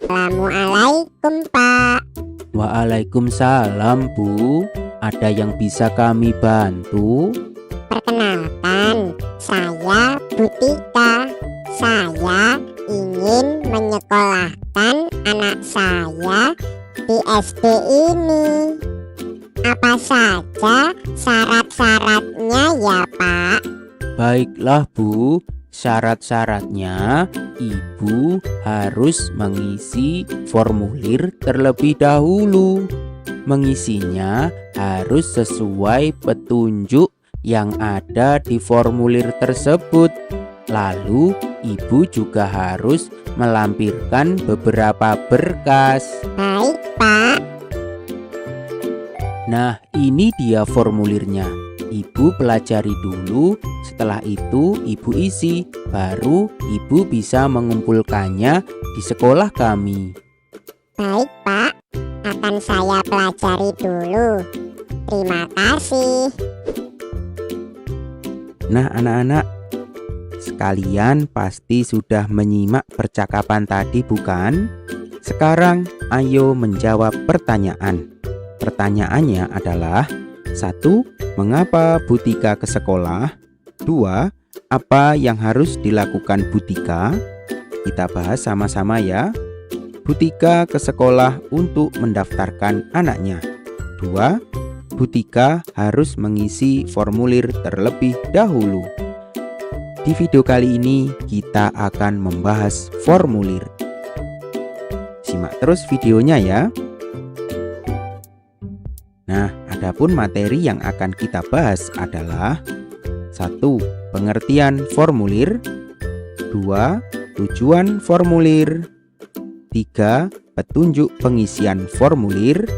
Assalamualaikum, Pak. Waalaikumsalam, Bu. Ada yang bisa kami bantu? Perkenalkan, saya Butika. Saya ingin menyekolahkan anak saya di SD ini. Apa saja syarat-syaratnya ya, Pak? Baiklah, Bu. Syarat-syaratnya, Ibu harus mengisi formulir terlebih dahulu. Mengisinya harus sesuai petunjuk yang ada di formulir tersebut. Lalu, Ibu juga harus melampirkan beberapa berkas. Baik, Pak. Nah, ini dia formulirnya. Ibu pelajari dulu, setelah itu Ibu isi, baru Ibu bisa mengumpulkannya di sekolah kami. Baik, Pak. Akan saya pelajari dulu. Terima kasih. Nah, anak-anak, sekalian pasti sudah menyimak percakapan tadi, bukan? Sekarang ayo menjawab pertanyaan. Pertanyaannya adalah: 1. Mengapa Butika ke sekolah? 2. Apa yang harus dilakukan Butika? Kita bahas sama-sama ya. Butika ke sekolah untuk mendaftarkan anaknya. 2. Butika harus mengisi formulir terlebih dahulu. Di video kali ini kita akan membahas formulir. Simak terus videonya ya. Nah, adapun materi yang akan kita bahas adalah: 1. Pengertian formulir. 2. Tujuan formulir. 3. Petunjuk pengisian formulir.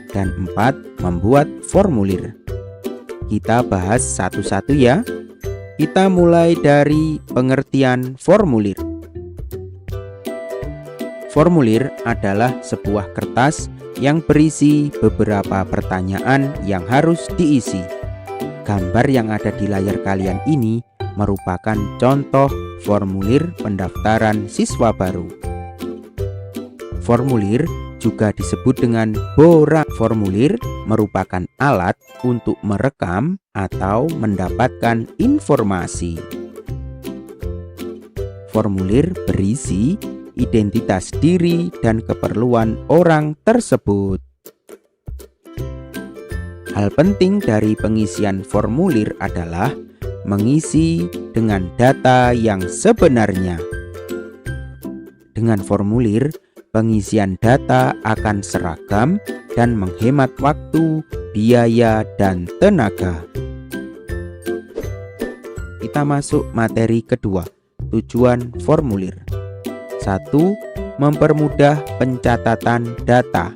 Dan 4. Membuat formulir. Kita bahas satu-satu ya. Kita mulai dari pengertian formulir. Formulir adalah sebuah kertas yang berisi beberapa pertanyaan yang harus diisi. Gambar yang ada di layar kalian ini merupakan contoh formulir pendaftaran siswa baru. Formulir juga disebut dengan bora. Formulir merupakan alat untuk merekam atau mendapatkan informasi. Formulir berisi identitas diri dan keperluan orang tersebut. Hal penting dari pengisian formulir adalah mengisi dengan data yang sebenarnya. Dengan formulir, pengisian data akan seragam dan menghemat waktu, biaya, dan tenaga. Kita masuk materi kedua, tujuan formulir. 1. Mempermudah pencatatan data.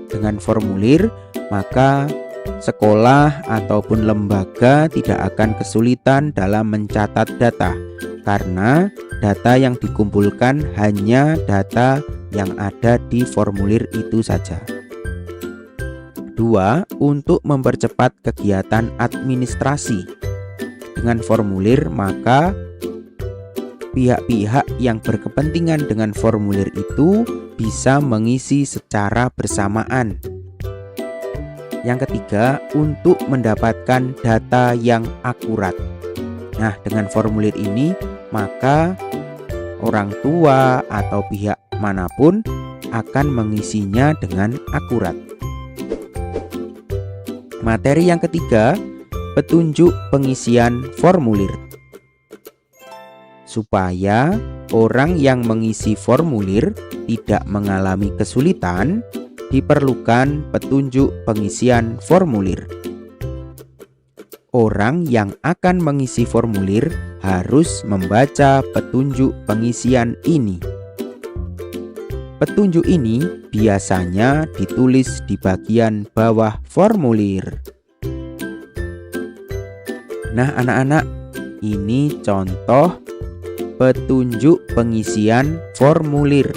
Dengan formulir, maka sekolah ataupun lembaga tidak akan kesulitan dalam mencatat data, karena data yang dikumpulkan hanya data yang ada di formulir itu saja. 2. Untuk mempercepat kegiatan administrasi. Dengan formulir, maka pihak-pihak yang berkepentingan dengan formulir itu bisa mengisi secara bersamaan. Yang ketiga, untuk mendapatkan data yang akurat. Nah, dengan formulir ini, maka orang tua atau pihak manapun akan mengisinya dengan akurat. Materi yang ketiga, petunjuk pengisian formulir. Supaya orang yang mengisi formulir tidak mengalami kesulitan, diperlukan petunjuk pengisian formulir. Orang yang akan mengisi formulir harus membaca petunjuk pengisian ini. Petunjuk ini biasanya ditulis di bagian bawah formulir. Nah, anak-anak, ini contoh petunjuk pengisian formulir.